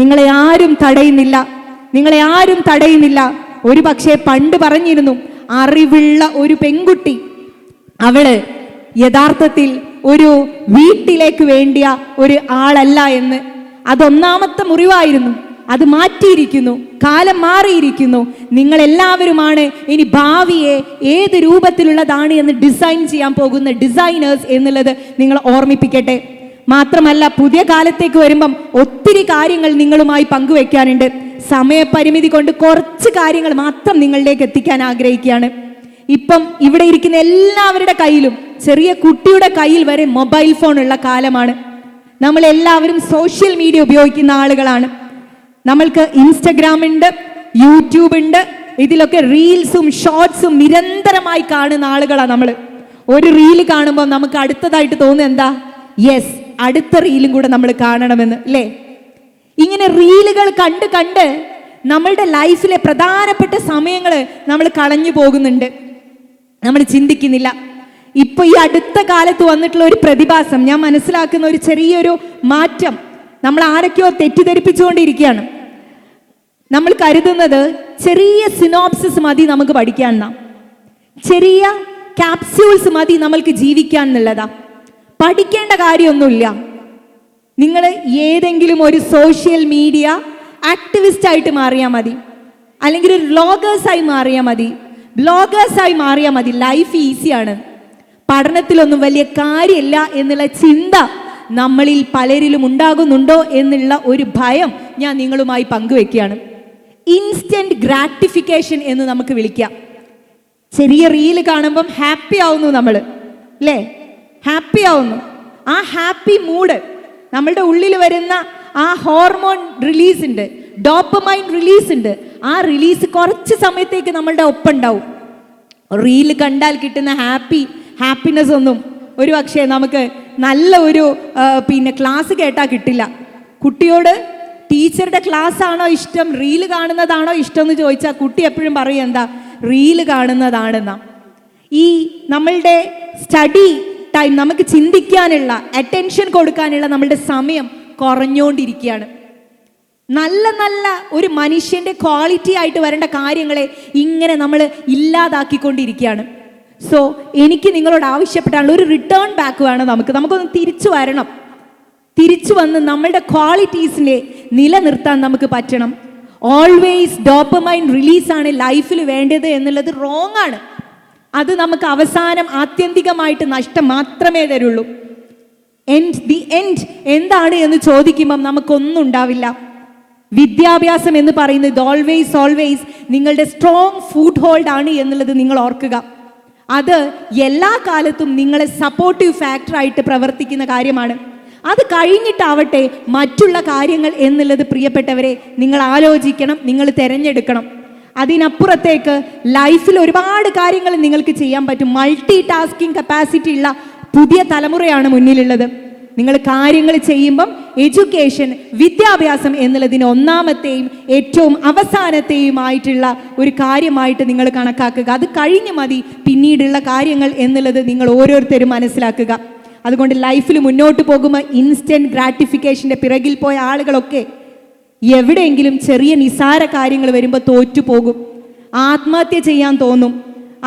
നിങ്ങളെ ആരും തടയുന്നില്ല, നിങ്ങളെ ആരും തടയുന്നില്ല. ഒരു പക്ഷേ പണ്ട് പറഞ്ഞിരുന്നു, അറിവുള്ള ഒരു പെൺകുട്ടി അവള് യഥാർത്ഥത്തിൽ ഒരു വീട്ടിലേക്ക് വേണ്ടിയ ഒരു ആളല്ല എന്ന്. അതൊന്നാമത്തെ മുറിവായിരുന്നു. അത് മാറ്റിയിരിക്കുന്നു, കാലം മാറിയിരിക്കുന്നു. നിങ്ങളെല്ലാവരുമാണ് ഇനി ഭാവിയെ ഏത് രൂപത്തിലുള്ളതാണ് എന്ന് ഡിസൈൻ ചെയ്യാൻ പോകുന്ന ഡിസൈനേഴ്സ് എന്നുള്ളത് നിങ്ങൾ ഓർമ്മിപ്പിക്കട്ടെ. മാത്രമല്ല, പുതിയ കാലത്തേക്ക് വരുമ്പം ഒത്തിരി കാര്യങ്ങൾ നിങ്ങളുമായി പങ്കുവെക്കാനുണ്ട്. സമയപരിമിതി കൊണ്ട് കുറച്ച് കാര്യങ്ങൾ മാത്രം നിങ്ങളിലേക്ക് എത്തിക്കാൻ ആഗ്രഹിക്കുകയാണ്. ഇപ്പം ഇവിടെ ഇരിക്കുന്ന എല്ലാവരുടെ കയ്യിലും, ചെറിയ കുട്ടിയുടെ കയ്യിൽ വരെ മൊബൈൽ ഫോൺ ഉള്ള കാലമാണ്. നമ്മളെല്ലാവരും സോഷ്യൽ മീഡിയ ഉപയോഗിക്കുന്ന ആളുകളാണ്. നമ്മൾക്ക് ഇൻസ്റ്റഗ്രാം ഉണ്ട്, യൂട്യൂബ് ഉണ്ട്. ഇതിലൊക്കെ റീൽസും ഷോർട്സും നിരന്തരമായി കാണുന്ന ആളുകളാണ് നമ്മൾ. ഒരു റീല് കാണുമ്പോൾ നമുക്ക് അടുത്തതായിട്ട് തോന്നുന്നത് എന്താ? യെസ്, അടുത്ത റീലും കൂടെ നമ്മൾ കാണണമെന്ന്, അല്ലേ? ഇങ്ങനെ റീലുകൾ കണ്ട് കണ്ട് നമ്മളുടെ ലൈഫിലെ പ്രധാനപ്പെട്ട സമയങ്ങൾ നമ്മൾ കളഞ്ഞു പോകുന്നുണ്ട്, നമ്മൾ ചിന്തിക്കുന്നില്ല. ഇപ്പൊ ഈ അടുത്ത കാലത്ത് വന്നിട്ടുള്ള ഒരു പ്രതിഭാസം, ഞാൻ മനസ്സിലാക്കുന്ന ഒരു ചെറിയൊരു മാറ്റം, നമ്മൾ ആരൊക്കെയോ തെറ്റിദ്ധരിപ്പിച്ചുകൊണ്ടിരിക്കുകയാണ്. നമ്മൾ കരുതുന്നത് ചെറിയ സിനോപ്സിസ് മതി നമുക്ക് പഠിക്കാൻ, ചെറിയ ക്യാപ്സ്യൂൾസ് മതി നമ്മൾക്ക് ജീവിക്കാൻ എന്നുള്ളതാ. പഠിക്കേണ്ട കാര്യമൊന്നുമില്ല. നിങ്ങൾ ഏതെങ്കിലും ഒരു സോഷ്യൽ മീഡിയ ആക്ടിവിസ്റ്റ് ആയിട്ട് മാറിയാൽ മതി, അല്ലെങ്കിൽ ഒരു വ്ളോഗേഴ്സായി മാറിയാൽ മതി, ബ്ലോഗേഴ്സായി മാറിയാൽ മതി. ലൈഫ് ഈസിയാണ്. പഠനത്തിലൊന്നും വലിയ കാര്യമില്ല എന്നുള്ള ചിന്ത നമ്മളിൽ പലരിലും ഉണ്ടാകുന്നുണ്ടോ എന്നുള്ള ഒരു ഭയം ഞാൻ നിങ്ങളുമായി പങ്കുവെക്കുകയാണ്. ഇൻസ്റ്റന്റ് ഗ്രാറ്റിഫിക്കേഷൻ എന്ന് നമുക്ക് വിളിക്കാം. ചെറിയ റീല് കാണുമ്പം ഹാപ്പി ആവുന്നു നമ്മൾ, അല്ലേ? ഹാപ്പി ആവുന്നു. ആ ഹാപ്പി മൂഡ്, നമ്മളുടെ ഉള്ളിൽ വരുന്ന ആ ഹോർമോൺ റിലീസ് ഉണ്ട്, ഡോപ്പമൈൻ റിലീസ് ഉണ്ട്. ആ റിലീസ് കുറച്ച് സമയത്തേക്ക് നമ്മളുടെ ഒപ്പം ഉണ്ടാവും. റീല് കണ്ടാൽ കിട്ടുന്ന ഹാപ്പിനെസ് ഒന്നും ഒരു പക്ഷേ നമുക്ക് നല്ല ഒരു ക്ലാസ് കേട്ടാൽ കിട്ടില്ല. കുട്ടിയോട് ടീച്ചറുടെ ക്ലാസ് ആണോ ഇഷ്ടം, റീല് കാണുന്നതാണോ ഇഷ്ടം എന്ന് ചോദിച്ചാൽ കുട്ടി എപ്പോഴും പറയും എന്താ, റീല് കാണുന്നതാണെന്നാ. ഈ നമ്മളുടെ സ്റ്റഡി ടൈം, നമുക്ക് ചിന്തിക്കാനുള്ള, അറ്റൻഷൻ കൊടുക്കാനുള്ള നമ്മളുടെ സമയം കുറഞ്ഞുകൊണ്ടിരിക്കുകയാണ്. നല്ല നല്ല ഒരു മനുഷ്യന്റെ ക്വാളിറ്റി ആയിട്ട് വരേണ്ട കാര്യങ്ങളെ ഇങ്ങനെ നമ്മൾ ഇല്ലാതാക്കിക്കൊണ്ടിരിക്കുകയാണ്. സോ എനിക്ക് നിങ്ങളോട് ആവശ്യപ്പെട്ടാണ്, ഒരു റിട്ടേൺ ബാക്ക് വേണം. നമുക്കൊന്ന് തിരിച്ചു വരണം. തിരിച്ചു വന്ന് നമ്മളുടെ ക്വാളിറ്റീസിനെ നിലനിർത്താൻ നമുക്ക് പറ്റണം. ഓൾവേസ് ഡോപ്പമൈൻ റിലീസാണ് ലൈഫിൽ വേണ്ടത് എന്നുള്ളത് റോങ് ആണ്. അത് നമുക്ക് അവസാനം ആത്യന്തികമായിട്ട് നഷ്ടം മാത്രമേ തരുള്ളൂ. ദി എൻഡ് എന്താണ് എന്ന് ചോദിക്കുമ്പം നമുക്കൊന്നും ഉണ്ടാവില്ല. വിദ്യാഭ്യാസം എന്ന് പറയുന്നത് ഓൾവേസ് നിങ്ങളുടെ സ്ട്രോങ് ഫുഡ് ഹോൾഡ് ആണ് എന്നുള്ളത് നിങ്ങൾ ഓർക്കുക. അത് എല്ലാ കാലത്തും നിങ്ങളെ സപ്പോർട്ടീവ് ഫാക്ടറായിട്ട് പ്രവർത്തിക്കുന്ന കാര്യമാണ്. അത് കഴിഞ്ഞിട്ടാവട്ടെ മറ്റുള്ള കാര്യങ്ങൾ എന്നുള്ളത് പ്രിയപ്പെട്ടവരെ നിങ്ങൾ ആലോചിക്കണം, നിങ്ങൾ തിരഞ്ഞെടുക്കണം. അതിനപ്പുറത്തേക്ക് ലൈഫിൽ ഒരുപാട് കാര്യങ്ങൾ നിങ്ങൾക്ക് ചെയ്യാൻ പറ്റും. മൾട്ടി ടാസ്കിങ് കപ്പാസിറ്റി ഉള്ള പുതിയ തലമുറയാണ് മുന്നിലുള്ളത്. നിങ്ങൾ കാര്യങ്ങൾ ചെയ്യുമ്പം എഡ്യൂക്കേഷൻ, വിദ്യാഭ്യാസം എന്നുള്ളതിന് ഒന്നാമത്തെയും ഏറ്റവും അവസാനത്തെയുമായിട്ടുള്ള ഒരു കാര്യമായിട്ട് നിങ്ങൾ കണക്കാക്കുക. അത് കഴിഞ്ഞ് മതി പിന്നീടുള്ള കാര്യങ്ങൾ എന്നുള്ളത് നിങ്ങൾ ഓരോരുത്തരും മനസ്സിലാക്കുക. അതുകൊണ്ട് ലൈഫിൽ മുന്നോട്ട് പോകുമ്പോൾ ഇൻസ്റ്റന്റ് ഗ്രാറ്റിഫിക്കേഷൻ്റെ പിറകിൽ പോയ ആളുകളൊക്കെ എവിടെയെങ്കിലും ചെറിയ നിസാര കാര്യങ്ങൾ വരുമ്പോൾ തോറ്റുപോകും. ആത്മഹത്യ ചെയ്യാൻ തോന്നും.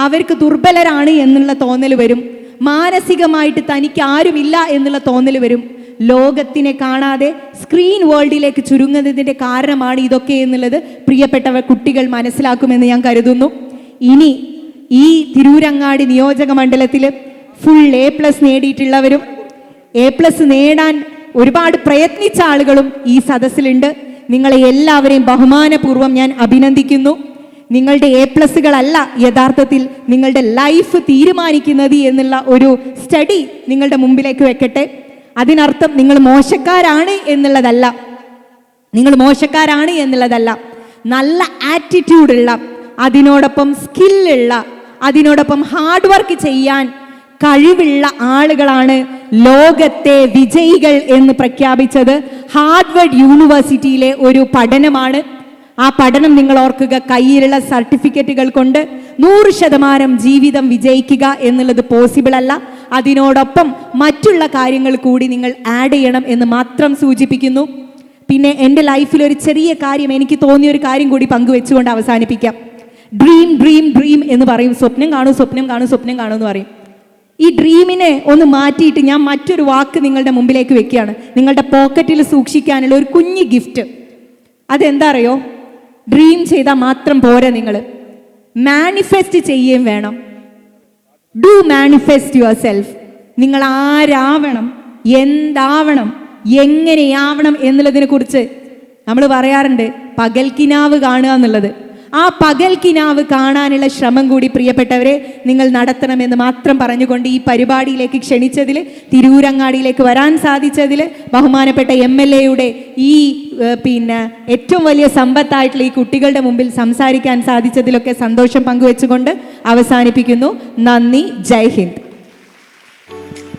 അവർക്ക് ദുർബലരാണ് എന്നുള്ള തോന്നൽ വരും. മാനസികമായിട്ട് തനിക്ക് ആരുമില്ല എന്നുള്ള തോന്നൽ വരും. ലോകത്തിനെ കാണാതെ സ്ക്രീൻ വേൾഡിലേക്ക് ചുരുങ്ങുന്നതിൻ്റെ കാരണമാണ് ഇതൊക്കെ എന്നുള്ളത് പ്രിയപ്പെട്ടവർ കുട്ടികൾ മനസ്സിലാക്കുമെന്ന് ഞാൻ കരുതുന്നു. ഇനി ഈ തിരൂരങ്ങാടി നിയോജക മണ്ഡലത്തിൽ ഫുൾ A+ നേടിയിട്ടുള്ളവരും A+ നേടാൻ ഒരുപാട് പ്രയത്നിച്ച ആളുകളും ഈ സദസ്സിലുണ്ട്. നിങ്ങളെ എല്ലാവരെയും ബഹുമാനപൂർവ്വം ഞാൻ അഭിനന്ദിക്കുന്നു. നിങ്ങളുടെ A+കളല്ല യഥാർത്ഥത്തിൽ നിങ്ങളുടെ ലൈഫ് തീരുമാനിക്കുന്നത് എന്നുള്ള ഒരു സ്റ്റഡി നിങ്ങളുടെ മുമ്പിലേക്ക് വെക്കട്ടെ. അതിനർത്ഥം നിങ്ങൾ മോശക്കാരാണ് എന്നുള്ളതല്ല, നല്ല ആറ്റിറ്റ്യൂഡുള്ള, അതിനോടൊപ്പം സ്കില്ലുള്ള, അതിനോടൊപ്പം ഹാർഡ് വർക്ക് ചെയ്യാൻ കഴിവുള്ള ആളുകളാണ് ലോകത്തെ വിജയികൾ എന്ന് പ്രഖ്യാപിച്ചത് ഹാർവർഡ് യൂണിവേഴ്സിറ്റിയിലെ ഒരു പഠനമാണ്. ആ പഠനം നിങ്ങൾ ഓർക്കുക. കയ്യിലുള്ള സർട്ടിഫിക്കറ്റുകൾ കൊണ്ട് 100% ജീവിതം വിജയിക്കുക എന്നുള്ളത് പോസിബിൾ അല്ല. അതിനോടൊപ്പം മറ്റുള്ള കാര്യങ്ങൾ കൂടി നിങ്ങൾ ആഡ് ചെയ്യണം എന്ന് മാത്രം സൂചിപ്പിക്കുന്നു. പിന്നെ എൻ്റെ ലൈഫിൽ ഒരു ചെറിയ കാര്യം, എനിക്ക് തോന്നിയ ഒരു കാര്യം കൂടി പങ്കുവെച്ചുകൊണ്ട് അവസാനിപ്പിക്കാം. ഡ്രീം ഡ്രീം ഡ്രീം എന്ന് പറയും. സ്വപ്നം കാണും, സ്വപ്നം കാണും, സ്വപ്നം കാണും എന്ന് പറയും. ഈ ഡ്രീമിനെ ഒന്ന് മാറ്റിയിട്ട് ഞാൻ മറ്റൊരു വാക്ക് നിങ്ങളുടെ മുമ്പിലേക്ക് വെക്കുകയാണ്. നിങ്ങളുടെ പോക്കറ്റിൽ സൂക്ഷിക്കാനുള്ള ഒരു കുഞ്ഞു ഗിഫ്റ്റ്. അതെന്താ അറിയോ? ഡ്രീം ചെയ്താൽ മാത്രം പോരാ, നിങ്ങൾ മാനിഫെസ്റ്റ് ചെയ്യുകയും വേണം. Do manifest your self. നിങ്ങൾ ആരാവണം, എന്താവണം, എങ്ങനെയാവണം എന്നുള്ളതിനെ കുറിച്ച് നമ്മൾ പറയാറുണ്ട് പകൽക്കിനാവ് കാണുക എന്നുള്ളത്. ആ പകൽക്കിനാവ് കാണാനുള്ള ശ്രമം കൂടി പ്രിയപ്പെട്ടവരെ നിങ്ങൾ നടത്തണമെന്ന് മാത്രം പറഞ്ഞുകൊണ്ട് ഈ പരിപാടിയിലേക്ക് ക്ഷണിച്ചതിൽ, തിരൂരങ്ങാടിയിലേക്ക് വരാൻ സാധിച്ചതിൽ, ബഹുമാനപ്പെട്ട MLA-യുടെ ഈ ഏറ്റവും വലിയ സമ്പത്തായിട്ടുള്ള ഈ കുട്ടികളുടെ മുമ്പിൽ സംസാരിക്കാൻ സാധിച്ചതിലൊക്കെ സന്തോഷം പങ്കുവെച്ചുകൊണ്ട് അവസാനിപ്പിക്കുന്നു. നന്ദി. ജയ് ഹിന്ദ്.